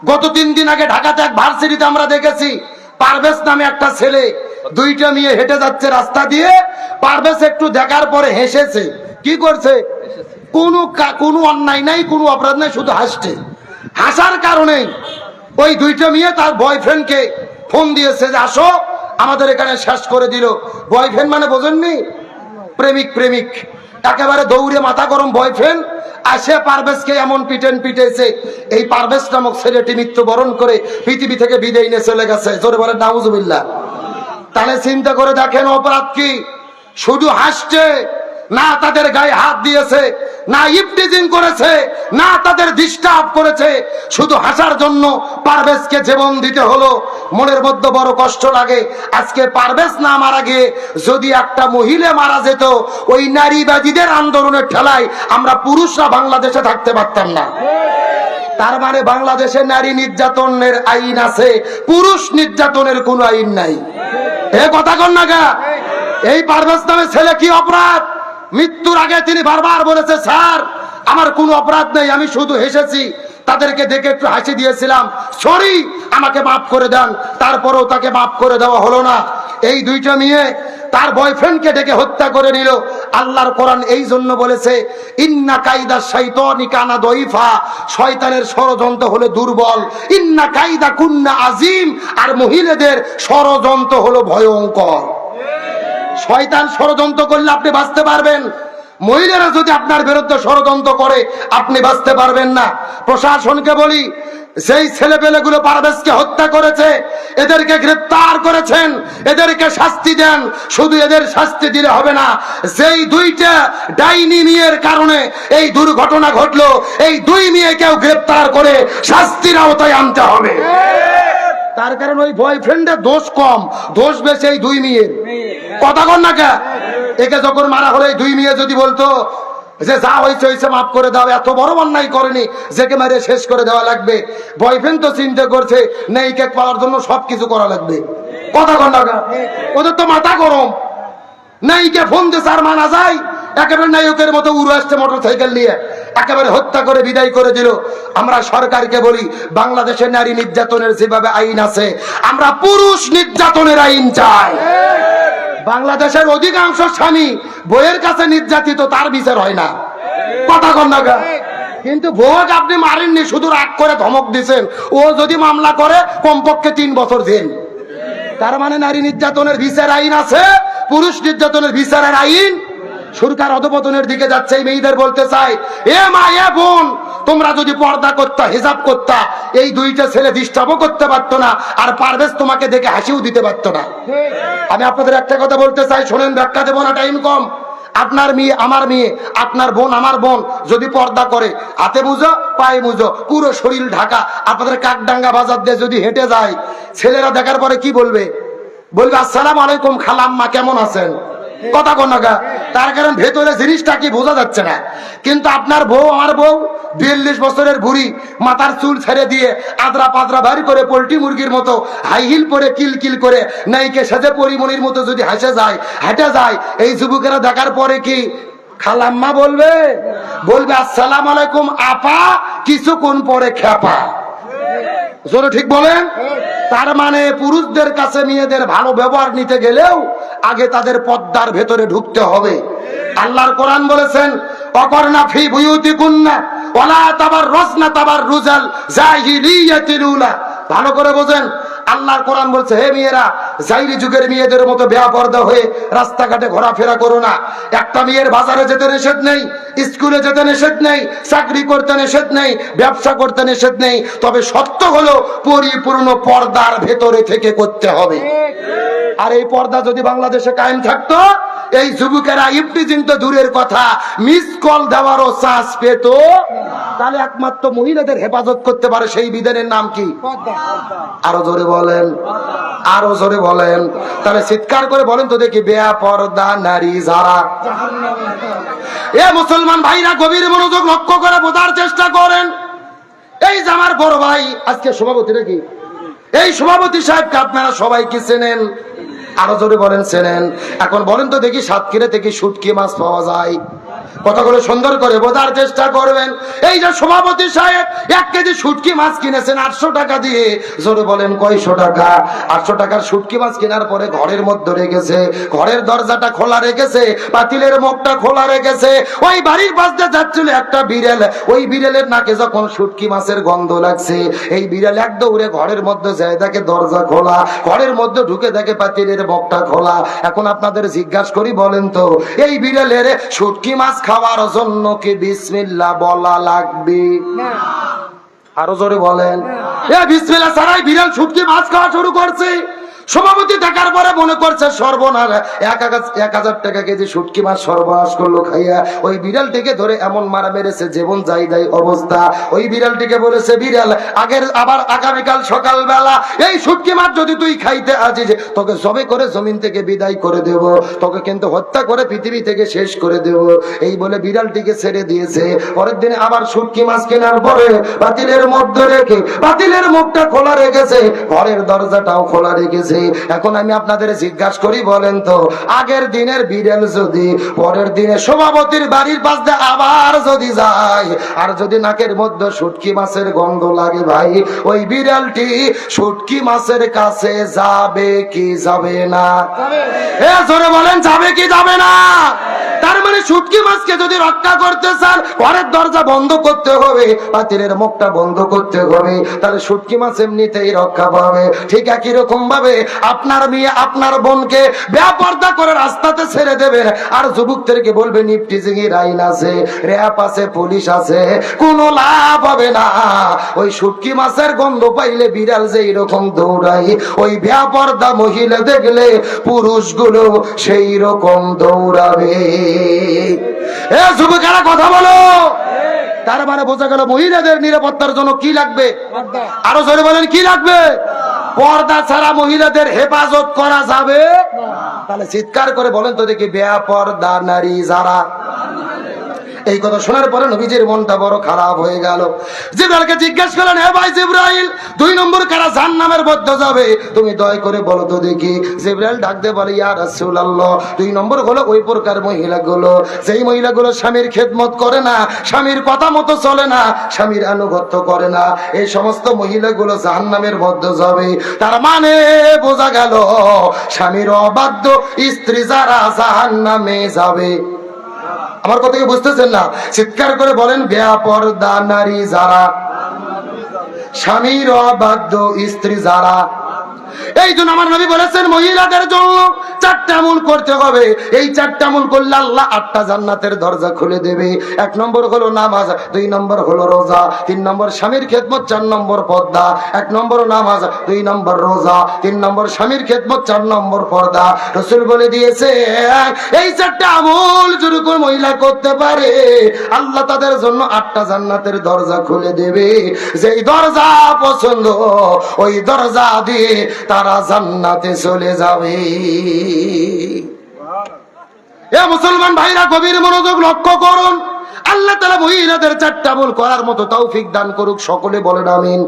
গত 3 দিন আগে ঢাকাতে এক ভার্সিটিতে আমরা দেখেছি পারভেজ নামে একটা ছেলে দুইটা মেয়ে হেঁটে যাচ্ছে রাস্তা দিয়ে। পারভেজ একটু দেখার পরে হেসেছে। কি করছে? কোনো অন্যায় নাই, কোনো অপরাধ নাই, শুধু হাসছে। হাসার কারণে ওই দুইটা মেয়ে তার বয়ফ্রেন্ডকে ফোন দিয়েছে যে আসো আমাদের এখানে শেষ করে দিল। বয়ফ্রেন্ড মানে বোঝেননি, প্রেমিক। একেবারে দৌড়ে মাথা গরম বয়ফ্রেন্ড আসে পারভেজকে এমন পিটেছে। এই পারভেজ নামক ছেলেটি মৃত্যুবরণ করে পৃথিবী থেকে বিদায় নিয়ে চলে গেছে। জোরে বলে নাউজুবিল্লাহ। তাহলে চিন্তা করে দেখেন অপরাধ কি? শুধু হাসছে, না তাদের গায়ে হাত দিয়েছে, না ইফটিজিং করেছে, না তাদের ডিস্টার্ব করেছে। শুধু হাসার জন্য পারভেজকে জীবন দিতে হলো। মনের মধ্যে বড় কষ্ট লাগে। আজকে পারভেজ না মারা গিয়ে যদি একটা মহিলা মারা যেত, ওই নারীবাদীদের আন্দোলনের ঠেলায় আমরা পুরুষরা বাংলাদেশে থাকতে পারতাম না। তার মানে বাংলাদেশে নারী নির্যাতনের আইন আছে, পুরুষ নির্যাতনের কোনো আইন নাই। এ কথা কন না গা। এই পারভেজ নামে ছেলে কি অপরাধ? মৃত্যুর আগে তিনি বারবার বলেছে, স্যার আমার কোনো অপরাধ নেই, আমি শুধু হেসেছি, তাদেরকে দেখে একটু হাসি দিয়েছিলাম, সরি আমাকে মাফ করে দেন। তারপরেও তাকে মাফ করে দেওয়া হলো না। এই দুইটা মেয়ে তার বয়ফ্রেন্ডকে ডেকে হত্যা করে নিল। আল্লাহর কোরআন এই জন্য বলেছে, ইন্না কাইদা শাইতানি কানা দইফা, শয়তানের ষড়যন্ত্র হলো দুর্বল। ইন্না কাইদা কুন্না আজিম, আর মহিলাদের ষড়যন্ত্র হলো ভয়ঙ্কর। শয়তান ষড়যন্ত্র করলে আপনি বাঁচতে পারবেন, মহিলারা যদি আপনার বিরুদ্ধে ষড়যন্ত্র করে আপনি বাঁচতে পারবেন না। প্রশাসনকে বলি, যেই ছেলেপেলেগুলো পারভেজকে হত্যা করেছে এদেরকে গ্রেফতার করেছেন, এদেরকে শাস্তি দেন। শুধু এদের শাস্তি দিলে হবে না, যেই দুইটা ডাইনি মেয়ের কারণে এই দুর্ঘটনা ঘটলো, এই দুই মেয়েকেও গ্রেফতার করে শাস্তির আওতায় আনতে হবে। তার কারণ ওই বয়ফ্রেন্ডের দোষ কম, দোষ বেশি এই দুই মেয়ের। কথা কন না কে? একে যখন মারা হলো, এই দুই মেয়ে যদি বলতো যে যা হয়েছে মাফ করে দাও, এত বড় অন্যায় করেনি যেকে মেরে শেষ করে দেওয়া লাগবে। বয়ফ্রেন্ড তো চিন্তা করছে নেইকে পাওয়ার জন্য সবকিছু করা লাগবে। কথা কন না কে? ওদের তো মাথা গরম। নাইকে ফোন দিয়ে স্যার মানা যায়, একেবারে নায়কের মতো উড়ে আসছে মোটরসাইকেল নিয়ে, একেবারে হত্যা করে বিদায় করে দিল। আমরা সরকারকে বলি, বাংলাদেশের নারী নির্যাতনের যেভাবে আইন আছে, আমরা পুরুষ নির্যাতনের আইন চাই। বাংলাদেশের অধিকাংশ স্বামী বইয়ের কাছে নির্যাতিত, তার বিচার হয় না। কথা কন না গা। কিন্তু বউকে আপনি মারেননি, শুধু রাগ করে ধমক দিচ্ছেন। ও যদি মামলা করে কমপক্ষে 3 বছর জেল। তার মানে নারী নির্যাতনের বিচার আইন আছে, পুরুষ নির্যাতনের বিচারের আইন। সরকার অধপতনের দিকে যাচ্ছে। এই মেয়েদের বলতে চাই, এ মা এ বোন, তোমরা যদি পর্দা করতা, হিজাব করতা, এই দুইটা ছেলে ডিস্টার্বও করতে পারতো না, আর পারভেজ তোমাকে দেখে হাসিও দিতে পারতো না। আমি আপনাদের একটা কথা বলতে চাই, শোনেন, ব্যাখ্যা দেবো না, টাইম কম। আপনার মেয়ে আমার মেয়ে, আপনার বোন আমার বোন যদি পর্দা করে, হাতে মুজো পায়ে মুজো, পুরো শরীর ঢাকা, আপনাদের কাকডাঙ্গা বাজার দিয়ে যদি হেঁটে যায়, ছেলেরা দেখার পরে কি বলবে? বলবে আসসালামু আলাইকুম খালাম্মা, কেমন আছেন? কথা কন না। তার কারণ ভেতরে জিনিসটা কি বোঝা যাচ্ছে না। কিন্তু আপনার বউ আমার বউ 42 বছরের বুড়ি, মাথার চুল ছেড়ে দিয়ে আদ্রা পাদ্রা বাড়ি করে পোল্ট্রি মুরগির মতো হাই হিল পরে কিল করে নাইকে সাজে পরিমণির মতো যদি হেঁটে যায়, এই যুবকেরা দেখার পরে কি খালাম্মা বলবে? বলবে আসসালামু আলাইকুম আপা, কিছুক্ষণ পরে খেপা। জোরে ঠিক বলেন। তার মানে পুরুষদের কাছে মেয়েদের ভালো ব্যবহার নিতে গেলেও আগে তাদের পর্দার ভেতরে ঢুকতে হবে। আল্লাহর কোরআন বলেছেন, অকরনা ফি বুয়ুতিকুন্না ওয়ালা তাবাররুজনা তাবাররুজাল জাহিলিয়াতিল উলা। ভালো করে বোঝেন, আল্লাহর কোরআন বলছে, হে মেয়েরা, জাইলি যুগের মেয়েদের মতো বেপরদা হয়ে রাস্তাঘাটে ঘোরাফেরা করো না। একটা মেয়ের বাজারে যেতে নিষেধ নেই, স্কুলে যেতে নিষেধ নেই, চাকরি করতে নিষেধ নেই, ব্যবসা করতে নিষেধ নেই, তবে সত্য হলো পরিপূর্ণ পর্দার ভেতরে থেকে করতে হবে। আর এই পর্দা যদি বাংলাদেশে কায়েম থাকতো, এই যুবকেরা ইফটিজিং তো দূরের কথা, মিস কল দেওয়ারও চান্স পেত। তাহলে একমাত্র মহিলাদের হেফাজত করতে পারে সেই বিধানের নাম কি? আরো জোরে বলেন, আরো জোরে বলেন। তাহলে চিৎকার করে বলেন তো দেখি, বেপরদা নারী যারা। এ মুসলমান ভাইরা, গভীর মনোযোগ লক্ষ্য করে বোঝার চেষ্টা করেন। এই যে আমার বড় ভাই আজকে সভাপতি নাকি, এই সভাপতি সাহেবকে আপনারা সবাই কি চেনেন? আরো জোরে বলেন চেনেন। এখন বলেন তো দেখি, সাতক্ষীরা থেকে শুটকি মাছ পাওয়া যায়? কথাগুলো সুন্দর করে বোঝার চেষ্টা করবেন। এই যে সভাপতি সাহেব 1 কেজি শুটকি মাছ কিনেছেন 800 টাকা দিয়ে, জোরে বলেন কয়শো টাকা? 800 টাকার শুটকি মাছ কেনার পরে ঘরের মধ্যে রেখেছে, ঘরের দরজাটা খোলা রেখেছে, পাতিলের মুখটা খোলা রেখেছে। ওই বাড়ির পাশ দিয়ে যাচ্ছিল একটা বিড়াল, ওই বিড়ালের নাকে যখন শুটকি মাছের গন্ধ লাগছে, এই বিড়াল এক দৌড়ে ঘরের মধ্যে যায়, দেখে দরজা খোলা, ঘরের মধ্যে ঢুকে দেখে পাতিলের মুখটা খোলা। এখন আপনাদের জিজ্ঞাসা করি, বলেন তো এই বিড়ালের শুটকি মাছ খাওয়ার জন্য কি বিসমিল্লাহ বলা লাগবে? আরো জোরে বলেন। বিসমিল্লাহ ছাড়াই বিড়াল শুটকি মাছ খাওয়া শুরু করছে। সভাপতি দেখার পরে মনে করছে সর্বনাশ, 1000 টাকা কেজি শুটকি মাছ সর্বনাশ করলো খাইয়া। ওই বিড়ালটিকে ধরে এমন মারা মেরেছে জীবন যাই অবস্থা। ওই বিড়ালটিকে বলেছে, বিড়াল আবার আগামীকাল সকালবেলা এই শুটকি মাছ যদি তুই খাইতে আসিস, তোকে জবে করে জমিন থেকে বিদায় করে দেব, তোকে কিন্তু হত্যা করে পৃথিবী থেকে শেষ করে দেব। এই বলে বিড়ালটিকে ছেড়ে দিয়েছে। পরের দিনে আবার শুটকি মাছ কেনার পরে পাতিলের মধ্যে রেখে পাতিলের মুখটা খোলা রেখেছে, ঘরের দরজাটাও খোলা রেখেছে। এখন আমি আপনাদের জিজ্ঞাসা করি, বলেন তো আগের দিনের বিড়াল যদি পরের দিনে সভাপতির বাড়ির পাশ দিয়ে আবার যদি যায়, আর যদি নাকের মধ্যে শুটকি মাছের গন্ধ লাগে, ভাই ওই বিড়ালটি শুটকি মাছের কাছে যাবে কি যাবে না? জোরে বলেন, যাবে কি যাবে না? তার মানে শুটকি মাছকে যদি রক্ষা করতে চান, ঘরের দরজা বন্ধ করতে হবে, পাতিলের মুখটা বন্ধ করতে হবে, তাহলে শুটকি মাছ এমনিতেই রক্ষা পাবে। ঠিক একই রকম ভাবে আপনার মেয়ে আপনার বোনকে বেপরদা করে রাস্তাতে ছেড়ে দেবেন, আর যুবকদেরকে বলবে নিপটিজিংয়ের আইন আছে, র‍্যাব আছে, পুলিশ আছে, কোনো লাভ হবে না। ওই শুটকি মাছের গন্ধ পাইলে বিড়াল যে এরকম দৌড়াই, ওই বেপরদা মহিলা দেখলে পুরুষগুলো সেই রকম দৌড়াবে। যুবকেরা কথা বলো। তার মানে বোঝা গেল মহিলাদের নিরাপত্তার জন্য কি লাগবে? আরো জোরে বলেন, কি লাগবে? পর্দা ছাড়া মহিলাদের হেফাজত করা যাবে। তাহলে চিৎকার করে বলেন তো দেখি, বেপরদা নারী যারা। এই কথা শোনার পরে নবীজির মনটা বড় খারাপ হয়ে গেল। জিবরাইলকে জিজ্ঞেস করলেন, হে ভাই জিবরাইল, 2 নম্বর কারা জাহান্নামের মধ্যে যাবে? তুমি দয়া করে বলো তো দেখি। জিবরাইল ডাক দিয়ে বলে, ইয়া রাসূলুল্লাহ, 2 নম্বর হলো ওই প্রকার মহিলাগুলো, যেই মহিলাগুলো স্বামীর খেদমত করে না, স্বামীর কথা মতো চলে না, স্বামীর আনুগত্য করে না, এই সমস্ত মহিলাগুলো জাহান্নামের মধ্যে যাবে। তার মানে বোঝা গেল স্বামীর অবাধ্য স্ত্রী যারা জাহান্নামে যাবে। আমার কথা কি বুঝতেছেন না? চিৎকার করে বলেন, বেপরদা নারী যারা, স্বামীর অবাধ্য স্ত্রী যারা। এই জন্য আমার নবী বলেছেন মহিলাদের জন্য 4টা আমল করতে হবে। এই 4টা আমল করলে আল্লাহ 8টা জান্নাতের দরজা খুলে দেবে। 1 নম্বর হলো নামাজ, 2 নম্বর হলো রোজা, 3 নম্বর স্বামীর খেদমত, 4 নম্বর পর্দা। 1 নম্বর নামাজ, 2 নম্বর রোজা, 3 নম্বর স্বামীর খেদমত, 4 নম্বর পর্দা। রাসূল বলে দিয়েছে এই 4টা আমল যদি কোন মহিলা করতে পারে, আল্লাহ তাদের জন্য 8টা জান্নাতের দরজা খুলে দেবে। যেই দরজা পছন্দ ওই দরজা দিয়ে তারা জান্নাতে চলে যাবে। এ মুসলমান ভাইরা, গভীর মনোযোগ লক্ষ্য করুন। আল্লাহ তাআলা মহিলাদের 4টা আমল করার মতো তৌফিক দান করুক। সকলে বলেন আমিন।